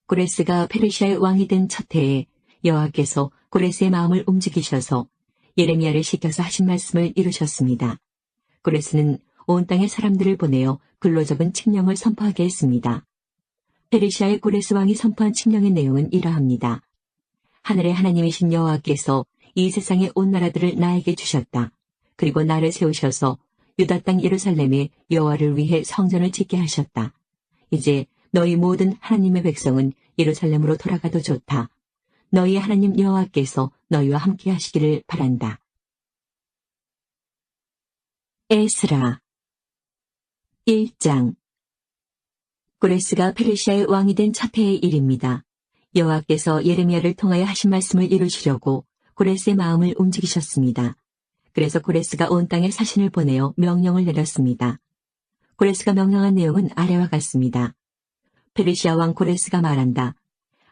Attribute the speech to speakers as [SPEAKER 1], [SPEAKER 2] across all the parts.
[SPEAKER 1] 고레스가 페르시아의 왕이 된 첫 해에 여호와께서 고레스의 마음을 움직이셔서 예레미야를 시켜서 하신 말씀을 이루셨습니다. 고레스는 온 땅의 사람들을 보내어 글로 적은 칙령을 선포하게 했습니다. 페르시아의 고레스 왕이 선포한 칙령의 내용은 이러합니다. 하늘의 하나님이신 여호와께서 이 세상의 온 나라들을 나에게 주셨다. 그리고 나를 세우셔서 유다 땅 예루살렘에 여호와를 위해 성전을 짓게 하셨다. 이제 너희 모든 하나님의 백성은 예루살렘으로 돌아가도 좋다. 너희 하나님 여호와께서 너희와 함께 하시기를 바란다. 에스라 1장. 고레스가 페르시아의 왕이 된 첫 해의 일입니다. 여호와께서 예레미야를 통하여 하신 말씀을 이루시려고 고레스의 마음을 움직이셨습니다. 그래서 고레스가 온 땅에 사신을 보내어 명령을 내렸습니다. 고레스가 명령한 내용은 아래와 같습니다. 페르시아 왕 고레스가 말한다.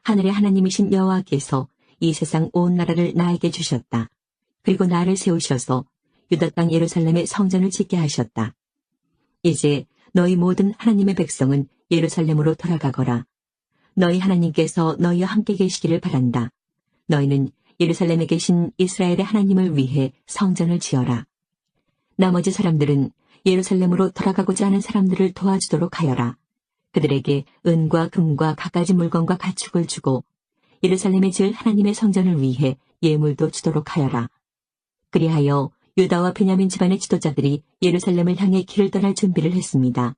[SPEAKER 1] 하늘의 하나님이신 여호와께서 이 세상 온 나라를 나에게 주셨다. 그리고 나를 세우셔서 유다 땅 예루살렘에 성전을 짓게 하셨다. 이제 너희 모든 하나님의 백성은 예루살렘으로 돌아가거라. 너희 하나님께서 너희와 함께 계시기를 바란다. 너희는 예루살렘에 계신 이스라엘의 하나님을 위해 성전을 지어라. 나머지 사람들은 예루살렘으로 돌아가고자 하는 사람들을 도와주도록 하여라. 그들에게 은과 금과 갖가지 물건과 가축을 주고 예루살렘에 지을 하나님의 성전을 위해 예물도 주도록 하여라. 그리하여 유다와 베냐민 집안의 지도자들이 예루살렘을 향해 길을 떠날 준비를 했습니다.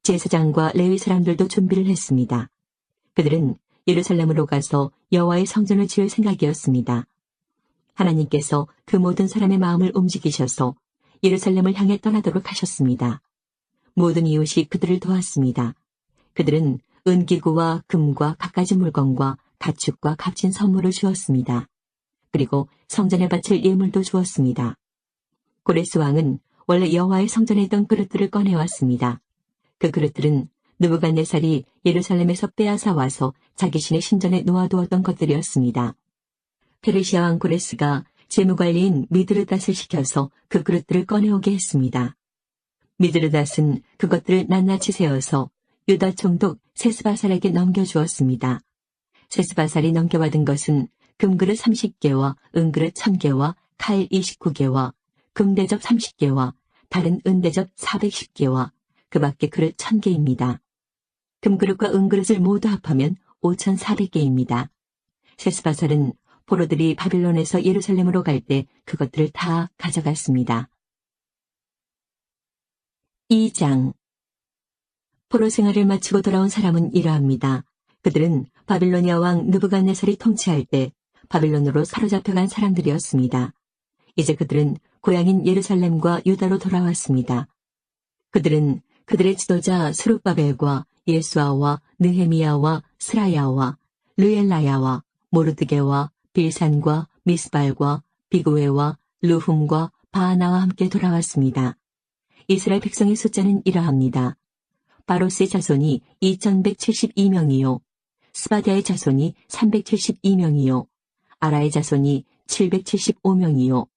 [SPEAKER 1] 제사장과 레위 사람들도 준비를 했습니다. 그들은 예루살렘으로 가서 여호와의 성전을 지을 생각이었습니다. 하나님께서 그 모든 사람의 마음을 움직이셔서 예루살렘을 향해 떠나도록 하셨습니다. 모든 이웃이 그들을 도왔습니다. 그들은 은기구와 금과 갖가지 물건과 가축과 값진 선물을 주었습니다. 그리고 성전에 바칠 예물도 주었습니다. 고레스 왕은 원래 여호와의 성전에 있던 그릇들을 꺼내왔습니다. 그 그릇들은 느부갓네살이 예루살렘에서 빼앗아 와서 자기 신의 신전에 놓아두었던 것들이었습니다. 페르시아 왕 고레스가 재무관리인 미드르닷을 시켜서 그 그릇들을 꺼내오게 했습니다. 미드르닷은 그것들을 낱낱이 세어서 유다 총독 세스바살에게 넘겨주었습니다. 세스바살이 넘겨받은 것은 금그릇 30개와 은그릇 1000개와 칼 29개와 금대접 30개와 다른 은대접 410개와 그 밖에 그릇 1000개입니다. 금그릇과 은그릇을 모두 합하면 5400개입니다. 세스바살은 포로들이 바빌론에서 예루살렘으로 갈 때 그것들을 다 가져갔습니다. 2장. 포로 생활을 마치고 돌아온 사람은 이러합니다. 그들은 바빌로니아 왕 느부갓네살이 통치할 때 바빌론으로 사로잡혀간 사람들이었습니다. 이제 그들은 고향인 예루살렘과 유다로 돌아왔습니다. 그들은 그들의 지도자 스룹바벨과 예수아와 느헤미야와 스라야와 르엘라야와 모르드게와 빌산과 미스발과 비구웨와 루훔과 바하나와 함께 돌아왔습니다. 이스라엘 백성의 숫자는 이러합니다. 바로스의 자손이 2172명이요. 스바디아의 자손이 372명이요. 아라의 자손이 775명이요.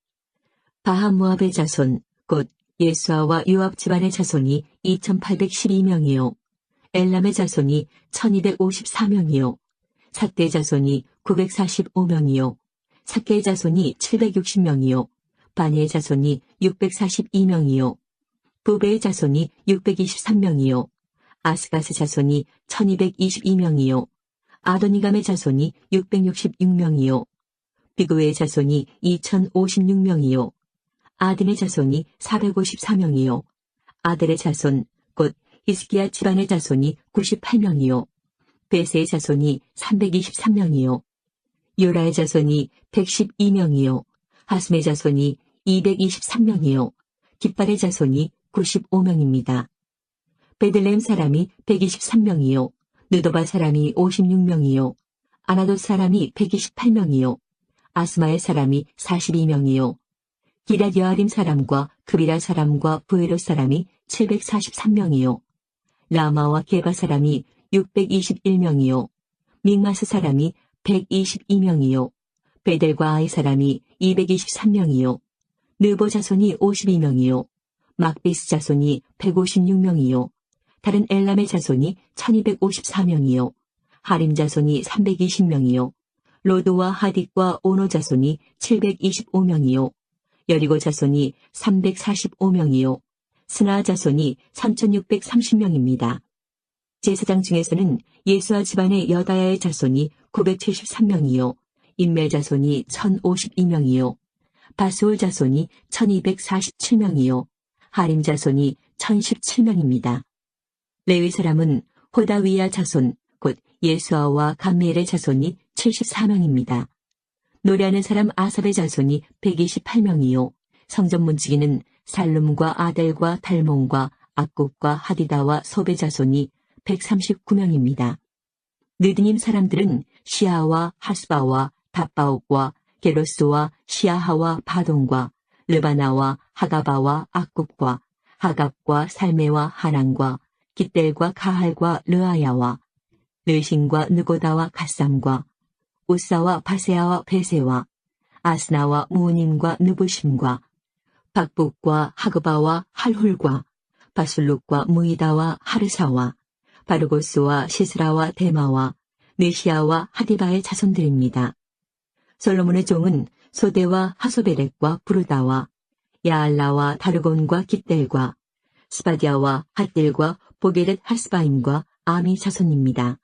[SPEAKER 1] 바하모압의 자손, 곧 예수아와 요압 집안의 자손이 2812명이요. 엘람의 자손이 1254명이요. 삭대의 자손이 945명이요. 삭개의 자손이 760명이요. 바니의 자손이 642명이요. 부베의 자손이 623명이요. 아스가스 자손이 1222명이요. 아도니감의 자손이 666명이요. 비그웨의 자손이 2056명이요. 아딘의 자손이 454명이요. 아델의 자손, 곧 히스기야 집안의 자손이 98명이요. 베세의 자손이 323명이요. 요라의 자손이 112명이요. 하슴의 자손이 223명이요. 깃발의 자손이 95명입니다. 베들레헴 사람이 123명이요. 느도바 사람이 56명이요. 아나돗 사람이 128명이요. 아스마의 사람이 42명이요. 기럇 여아림 사람과 그비라 사람과 부에롯 사람이 743명이요. 라마와 게바 사람이 621명이요. 믹마스 사람이 122명이요. 베델과 아이 사람이 223명이요. 느보 자손이 52명이요. 막비스 자손이 156명이요. 다른 엘람의 자손이 1254명이요. 하림 자손이 320명이요. 로드와 하딕과 오노 자손이 725명이요. 여리고 자손이 345명이요. 스나 자손이 3630명입니다. 제사장 중에서는 예수아 집안의 여다야의 자손이 973명이요. 인멜 자손이 1052명이요. 바수올 자손이 1247명이요. 하림 자손이 1017명입니다. 레위 사람은 호다위야 자손, 곧 예수아와 감미엘의 자손이 74명입니다. 노래하는 사람 아삽의 자손이 128명이요. 성전 문지기는 살룸과 아델과 달몬과 악굽과 하디다와 소베 자손이 139명입니다. 느드님 사람들은 시아와 하스바와 답바옥과 게로스와 시아하와 바동과 르바나와 하가바와 악굽과 하갑과 살메와 하란과 깃델과 가할과 르아야와 르신과 느고다와 갓삼과 우사와 바세아와 베세와 아스나와 무님과 느부심과 박북과 하그바와 할훌과 바술룩과 무이다와 하르사와 바르고스와 시스라와 데마와 느시아와 하디바의 자손들입니다. 솔로몬의 종은 소데와 하소베렉과 부르다와 야알라와 다르곤과 깃델과 스바디아와 핫딜과 보게렛 하스바임과 아미 자손입니다.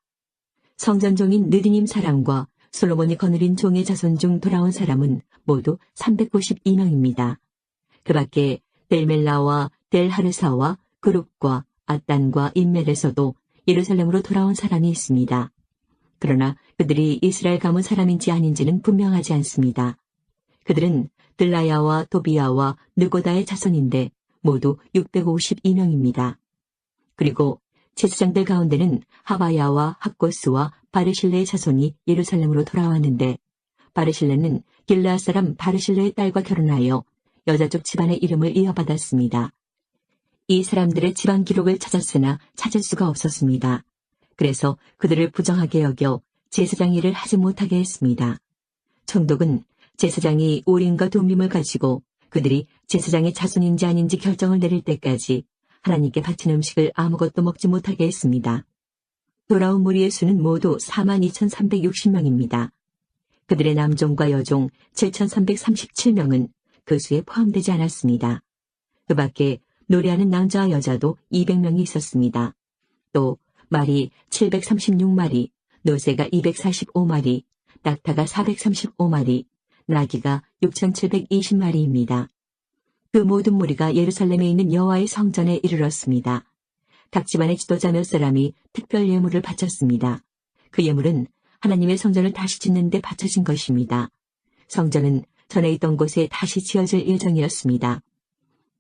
[SPEAKER 1] 성전종인 느디님 사람과 솔로몬이 거느린 종의 자손 중 돌아온 사람은 모두 392명입니다. 그 밖에 델멜라와 델하르사와 그룹과 아단과 인멜에서도 예루살렘으로 돌아온 사람이 있습니다. 그러나 그들이 이스라엘 가문 사람인지 아닌지는 분명하지 않습니다. 그들은 들라야와 도비야와 느고다의 자손인데 모두 652명입니다. 그리고 제사장들 가운데는 하바야와 학고스와 바르실레의 자손이 예루살렘으로 돌아왔는데 바르실레는 길르앗 사람 바르실레의 딸과 결혼하여 여자 쪽 집안의 이름을 이어받았습니다. 이 사람들의 집안 기록을 찾았으나 찾을 수가 없었습니다. 그래서 그들을 부정하게 여겨 제사장 일을 하지 못하게 했습니다. 총독은 제사장이 우림과 둠밈을 가지고 그들이 제사장의 자손인지 아닌지 결정을 내릴 때까지 하나님께 바친 음식을 아무것도 먹지 못하게 했습니다. 돌아온 무리의 수는 모두 42,360명입니다. 그들의 남종과 여종 7,337명은 그 수에 포함되지 않았습니다. 그 밖에 노래하는 남자와 여자도 200명이 있었습니다. 또 말이 736마리, 노새가 245마리, 낙타가 435마리, 나귀가 6,720마리입니다. 그 모든 무리가 예루살렘에 있는 여호와의 성전에 이르렀습니다. 각 집안의 지도자 몇 사람이 특별 예물을 바쳤습니다. 그 예물은 하나님의 성전을 다시 짓는 데 바쳐진 것입니다. 성전은 전에 있던 곳에 다시 지어질 예정이었습니다.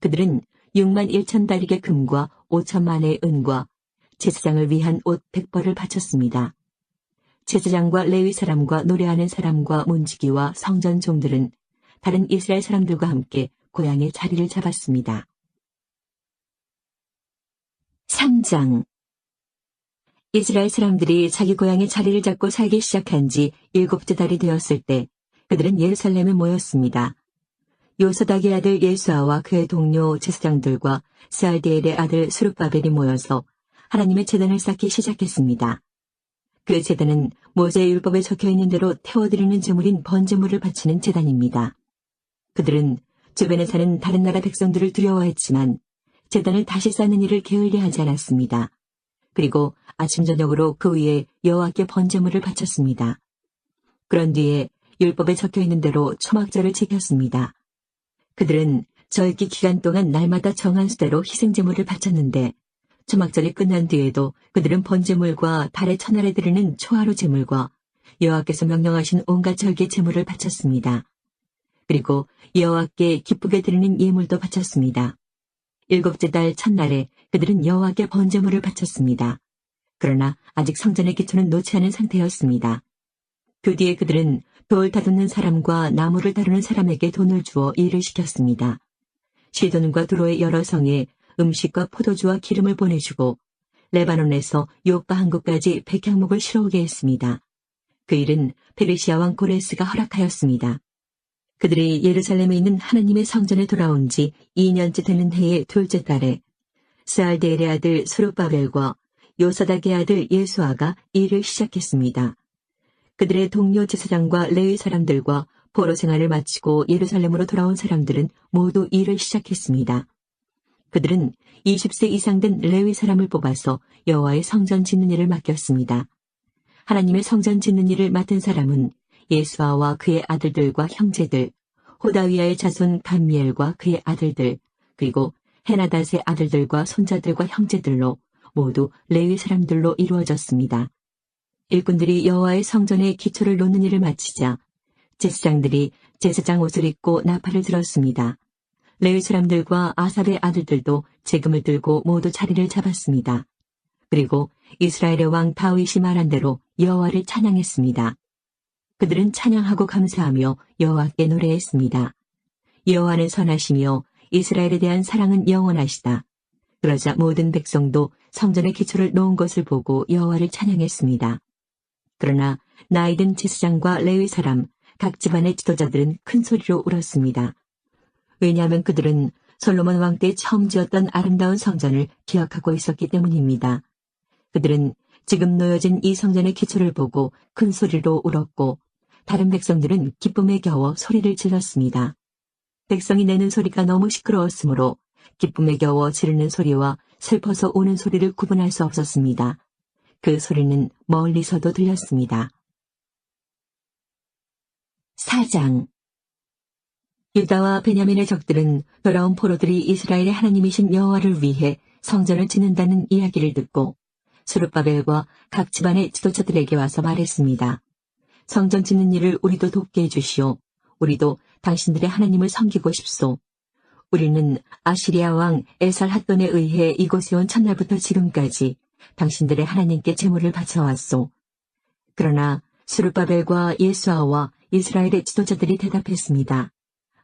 [SPEAKER 1] 그들은 6만 1천 다릭의 금과 5천만의 은과 제사장을 위한 옷 100벌을 바쳤습니다. 제사장과 레위 사람과 노래하는 사람과 문지기와 성전 종들은 다른 이스라엘 사람들과 함께 고향에 자리를 잡았습니다. 3장 이스라엘 사람들이 자기 고향에 자리를 잡고 살기 시작한 지 7째 달이 되었을 때 그들은 예루살렘에 모였습니다. 요사닥의 아들 예수아와 그의 동료 제사장들과 스알디엘의 아들 스룹바벨이 모여서 하나님의 제단을 쌓기 시작했습니다. 그 제단은 모세의 율법에 적혀있는 대로 태워드리는 제물인 번제물을 바치는 제단입니다. 그들은 주변에 사는 다른 나라 백성들을 두려워했지만 제단을 다시 쌓는 일을 게을리하지 않았습니다. 그리고 아침 저녁으로 그 위에 여호와께 번제물을 바쳤습니다. 그런 뒤에 율법에 적혀있는 대로 초막절을 지켰습니다. 그들은 절기 기간 동안 날마다 정한 수대로 희생제물을 바쳤는데 초막절이 끝난 뒤에도 그들은 번제물과 달의 첫날에 드리는 초하루 제물과 여호와께서 명령하신 온갖 절기 제물을 바쳤습니다. 그리고 여호와께 기쁘게 드리는 예물도 바쳤습니다. 7째 달 첫날에 그들은 여호와께 번제물을 바쳤습니다. 그러나 아직 성전의 기초는 놓지 않은 상태였습니다. 그 뒤에 그들은 돌 다듬는 사람과 나무를 다루는 사람에게 돈을 주어 일을 시켰습니다. 시돈과 두로의 여러 성에 음식과 포도주와 기름을 보내주고 레바논에서 요빠 항구까지 백향목을 실어오게 했습니다. 그 일은 페르시아 왕 고레스가 허락하였습니다. 그들이 예루살렘에 있는 하나님의 성전에 돌아온 지 2년째 되는 해의 둘째 달에 스알디엘의 아들 스룹바벨과 요사닥의 아들 예수아가 일을 시작했습니다. 그들의 동료 제사장과 레위 사람들과 포로 생활을 마치고 예루살렘으로 돌아온 사람들은 모두 일을 시작했습니다. 그들은 20세 이상 된 레위 사람을 뽑아서 여호와의 성전 짓는 일을 맡겼습니다. 하나님의 성전 짓는 일을 맡은 사람은 예수아와 그의 아들들과 형제들, 호다위아의 자손 감미엘과 그의 아들들, 그리고 헤나닷의 아들들과 손자들과 형제들로 모두 레위 사람들로 이루어졌습니다. 일꾼들이 여호와의 성전의 기초를 놓는 일을 마치자 제사장들이 제사장 옷을 입고 나팔을 들었습니다. 레위 사람들과 아삽의 아들들도 재금을 들고 모두 자리를 잡았습니다. 그리고 이스라엘의 왕 다윗이 말한 대로 여호와를 찬양했습니다. 그들은 찬양하고 감사하며 여호와께 노래했습니다. 여호와는 선하시며 이스라엘에 대한 사랑은 영원하시다. 그러자 모든 백성도 성전의 기초를 놓은 것을 보고 여호와를 찬양했습니다. 그러나 나이 든 제사장과 레위 사람, 각 집안의 지도자들은 큰 소리로 울었습니다. 왜냐하면 그들은 솔로몬 왕 때 처음 지었던 아름다운 성전을 기억하고 있었기 때문입니다. 그들은 지금 놓여진 이 성전의 기초를 보고 큰 소리로 울었고 다른 백성들은 기쁨에 겨워 소리를 질렀습니다. 백성이 내는 소리가 너무 시끄러웠으므로 기쁨에 겨워 지르는 소리와 슬퍼서 우는 소리를 구분할 수 없었습니다. 그 소리는 멀리서도 들렸습니다. 4장 유다와 베냐민의 적들은 돌아온 포로들이 이스라엘의 하나님이신 여호와를 위해 성전을 짓는다는 이야기를 듣고 스룹바벨과 각 집안의 지도자들에게 와서 말했습니다. 성전 짓는 일을 우리도 돕게 해주시오. 우리도 당신들의 하나님을 섬기고 싶소. 우리는 아시리아 왕 에살핫돈에 의해 이곳에 온 첫날부터 지금까지 당신들의 하나님께 제물을 바쳐왔소. 그러나 스룹바벨과 예수아와 이스라엘의 지도자들이 대답했습니다.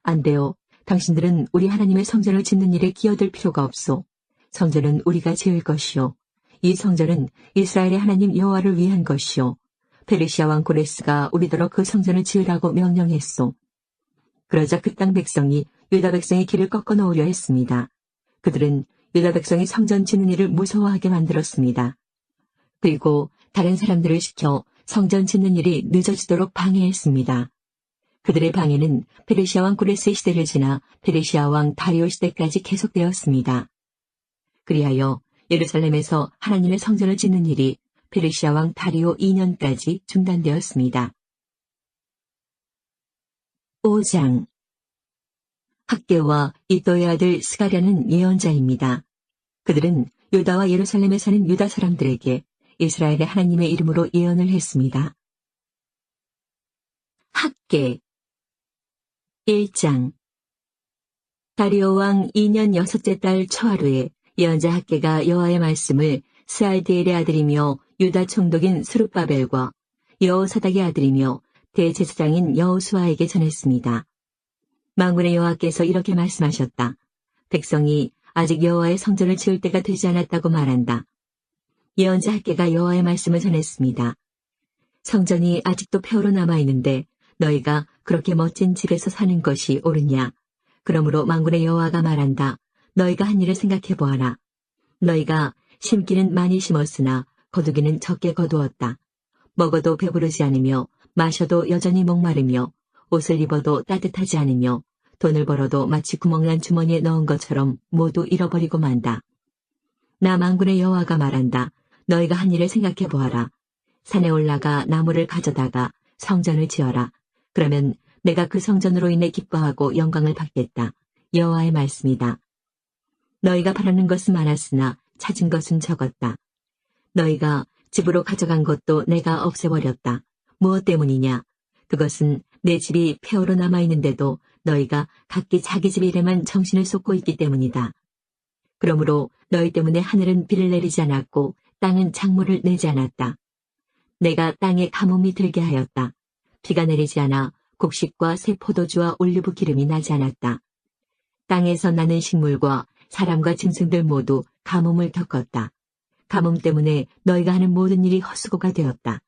[SPEAKER 1] 안 돼요. 당신들은 우리 하나님의 성전을 짓는 일에 끼어들 필요가 없소. 성전은 우리가 지을 것이요. 이 성전은 이스라엘의 하나님 여호와를 위한 것이요. 페르시아 왕 고레스가 우리더러 그 성전을 지으라고 명령했소. 그러자 그 땅 백성이 유다 백성의 길을 꺾어 놓으려 했습니다. 그들은 유다 백성이 성전 짓는 일을 무서워하게 만들었습니다. 그리고 다른 사람들을 시켜 성전 짓는 일이 늦어지도록 방해했습니다. 그들의 방해는 페르시아 왕 고레스의 시대를 지나 페르시아 왕 다리오 시대까지 계속되었습니다. 그리하여 예루살렘에서 하나님의 성전을 짓는 일이 페르시아 왕 다리오 2년까지 중단되었습니다. 5장 학개와 이도의 아들 스가랴는 예언자입니다. 그들은 유다와 예루살렘에 사는 유다 사람들에게 이스라엘의 하나님의 이름으로 예언을 했습니다. 학개 1장 다리오 왕 2년 6째 달 초하루에 예언자 학개가 여호와의 말씀을 스알디엘의 아들이며 유다 총독인 스룹바벨과 여호사닥의 아들이며 대제사장인 여호수아에게 전했습니다. 만군의 여호와께서 이렇게 말씀하셨다. 백성이 아직 여호와의 성전을 지을 때가 되지 않았다고 말한다. 예언자 학개가 여호와의 말씀을 전했습니다. 성전이 아직도 폐허로 남아있는데 너희가 그렇게 멋진 집에서 사는 것이 옳으냐. 그러므로 만군의 여호와가 말한다. 너희가 한 일을 생각해 보아라. 너희가 심기는 많이 심었으나 거두기는 적게 거두었다. 먹어도 배부르지 않으며 마셔도 여전히 목마르며 옷을 입어도 따뜻하지 않으며 돈을 벌어도 마치 구멍난 주머니에 넣은 것처럼 모두 잃어버리고 만다. 나 만군의 여호와가 말한다. 너희가 한 일을 생각해 보아라. 산에 올라가 나무를 가져다가 성전을 지어라. 그러면 내가 그 성전으로 인해 기뻐하고 영광을 받겠다. 여호와의 말씀이다. 너희가 바라는 것은 많았으나 찾은 것은 적었다. 너희가 집으로 가져간 것도 내가 없애버렸다. 무엇 때문이냐? 그것은 내 집이 폐허로 남아있는데도 너희가 각기 자기 집 일에만 정신을 쏟고 있기 때문이다. 그러므로 너희 때문에 하늘은 비를 내리지 않았고 땅은 작물을 내지 않았다. 내가 땅에 가뭄이 들게 하였다. 비가 내리지 않아 곡식과 새 포도주와 올리브 기름이 나지 않았다. 땅에서 나는 식물과 사람과 짐승들 모두 가뭄을 겪었다. 가뭄 때문에 너희가 하는 모든 일이 헛수고가 되었다.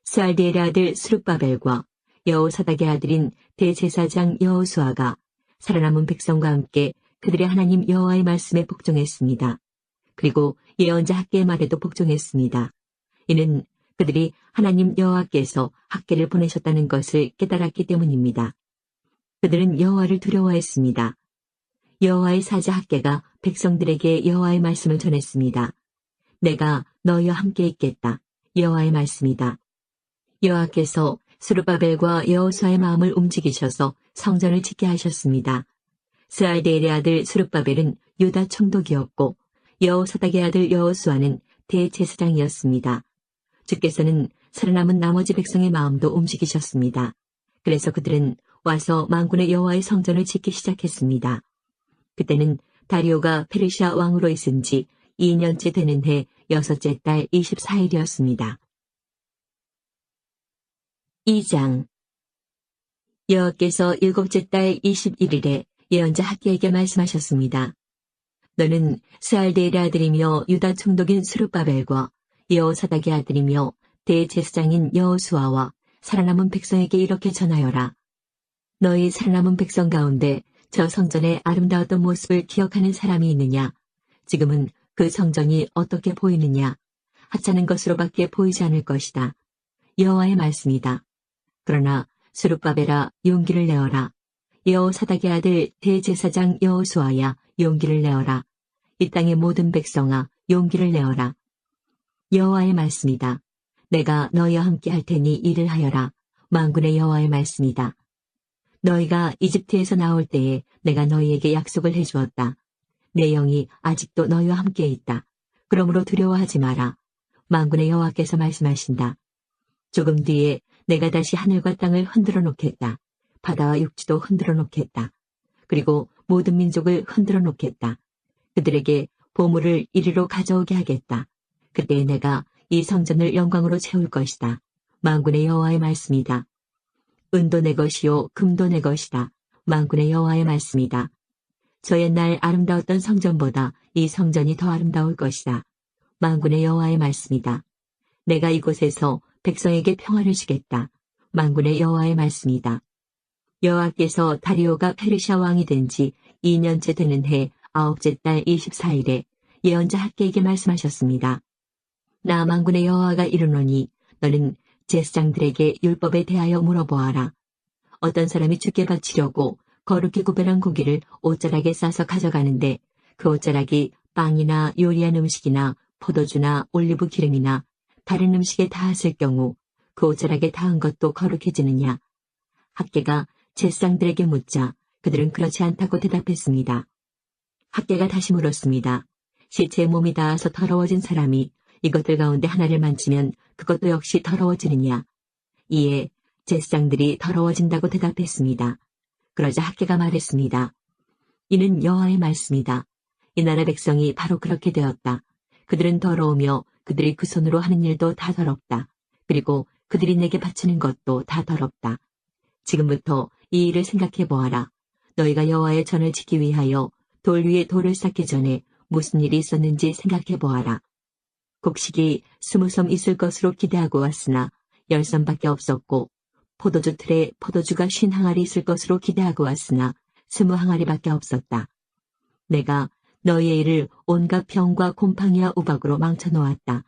[SPEAKER 1] 스알디엘의 아들 스룹바벨과 여호사닥의 아들인 대제사장 여호수아가 살아남은 백성과 함께 그들의 하나님 여호와의 말씀에 복종했습니다. 그리고 예언자 학개의 말에도 복종했습니다. 이는 그들이 하나님 여호와께서 학개를 보내셨다는 것을 깨달았기 때문입니다. 그들은 여호와를 두려워했습니다. 여호와의 사자 학개가 백성들에게 여호와의 말씀을 전했습니다. 내가 너희와 함께 있겠다. 여호와의 말씀이다. 여호와께서 스룹바벨과 여호수아의 마음을 움직이셔서 성전을 짓게 하셨습니다. 스알데엘의 아들 스룹바벨은 유다 총독이었고 여호사닥의 아들 여호수아는 대제사장이었습니다. 주께서는 살아남은 나머지 백성의 마음도 움직이셨습니다. 그래서 그들은 와서 만군의 여호와의 성전을 짓기 시작했습니다. 그때는 다리오가 페르시아 왕으로 있은 지 2년째 되는 해 6째 달 24일이었습니다. 2장 여호와께서 7째 달 21일에 예언자 학개에게 말씀하셨습니다. 너는 스알데엘의 아들이며 유다 총독인 스룹바벨과 여호사닥의 아들이며 대제사장인 여호수아와 살아남은 백성에게 이렇게 전하여라. 너희 살아남은 백성 가운데 저 성전의 아름다웠던 모습을 기억하는 사람이 있느냐? 지금은 그 성전이 어떻게 보이느냐? 하찮은 것으로밖에 보이지 않을 것이다. 여호와의 말씀이다. 그러나 스룹바벨아 용기를 내어라. 여호사닥의 아들 대제사장 여호수아야 용기를 내어라. 이 땅의 모든 백성아 용기를 내어라. 여호와의 말씀이다. 내가 너희와 함께 할 테니 일을 하여라. 만군의 여호와의 말씀이다. 너희가 이집트에서 나올 때에 내가 너희에게 약속을 해주었다. 내 영이 아직도 너희와 함께 있다. 그러므로 두려워하지 마라. 만군의 여호와께서 말씀하신다. 조금 뒤에 내가 다시 하늘과 땅을 흔들어 놓겠다. 바다와 육지도 흔들어 놓겠다. 그리고 모든 민족을 흔들어 놓겠다. 그들에게 보물을 이리로 가져오게 하겠다. 그때 내가 이 성전을 영광으로 채울 것이다. 만군의 여호와의 말씀이다. 은도 내 것이요 금도 내 것이다. 만군의 여호와의 말씀이다. 저 옛날 아름다웠던 성전보다 이 성전이 더 아름다울 것이다. 만군의 여호와의 말씀이다. 내가 이곳에서 백성에게 평화를 주겠다. 만군의 여호와의 말씀이다. 여호와께서 다리오가 페르시아 왕이 된 지 2년째 되는 해 9째 달 24일에 예언자 학개에게 말씀하셨습니다. 나 만군의 여호와가 이르노니 너는 제사장들에게 율법에 대하여 물어보아라. 어떤 사람이 주께 바치려고 거룩히 구별한 고기를 옷자락에 싸서 가져가는데 그 옷자락이 빵이나 요리한 음식이나 포도주나 올리브 기름이나 다른 음식에 닿았을 경우 그 옷자락에 닿은 것도 거룩해지느냐? 학개가 제사장들에게 묻자 그들은 그렇지 않다고 대답했습니다. 학개가 다시 물었습니다. 시체의 몸이 닿아서 더러워진 사람이 이것들 가운데 하나를 만지면 그것도 역시 더러워지느냐? 이에 제사장들이 더러워진다고 대답했습니다. 그러자 학개가 말했습니다. 이는 여호와의 말씀이다. 이 나라 백성이 바로 그렇게 되었다. 그들은 더러우며 그들이 그 손으로 하는 일도 다 더럽다. 그리고 그들이 내게 바치는 것도 다 더럽다. 지금부터 이 일을 생각해 보아라. 너희가 여호와의 전을 짓기 위하여 돌 위에 돌을 쌓기 전에 무슨 일이 있었는지 생각해 보아라. 곡식이 20섬 있을 것으로 기대하고 왔으나 10섬밖에 없었고 포도주 틀에 포도주가 50항아리 있을 것으로 기대하고 왔으나 20항아리밖에 없었다. 내가 너희의 일을 온갖 병과 곰팡이와 우박으로 망쳐놓았다.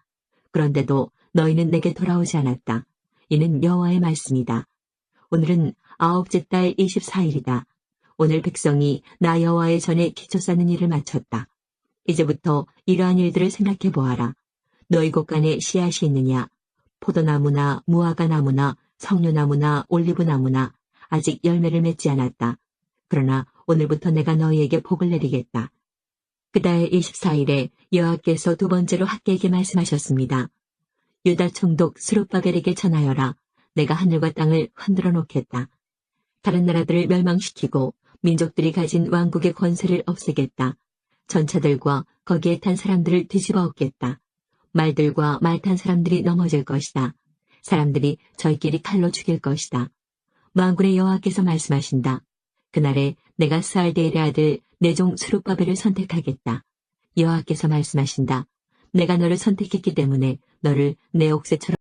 [SPEAKER 1] 그런데도 너희는 내게 돌아오지 않았다. 이는 여호와의 말씀이다. 오늘은 9째 달 24일이다. 오늘 백성이 나 여호와의 전에 기초 쌓는 일을 마쳤다. 이제부터 이러한 일들을 생각해 보아라. 너희 곳간에 씨앗이 있느냐? 포도나무나 무화과나무나 석류나무나 올리브나무나 아직 열매를 맺지 않았다. 그러나 오늘부터 내가 너희에게 복을 내리겠다. 그달 24일에 여호와께서 두 번째로 학개에게 말씀하셨습니다. 유다 총독 스룹바벨에게 전하여라. 내가 하늘과 땅을 흔들어 놓겠다. 다른 나라들을 멸망시키고 민족들이 가진 왕국의 권세를 없애겠다. 전차들과 거기에 탄 사람들을 뒤집어 엎겠다. 말들과 말 탄 사람들이 넘어질 것이다. 사람들이 저희끼리 칼로 죽일 것이다. 만군의 여호와께서 말씀하신다. 그날에 내가 스알데엘의 아들 내 종 스룹바벨을 선택하겠다. 여호와께서 말씀하신다. 내가 너를 선택했기 때문에 너를 내 옥새처럼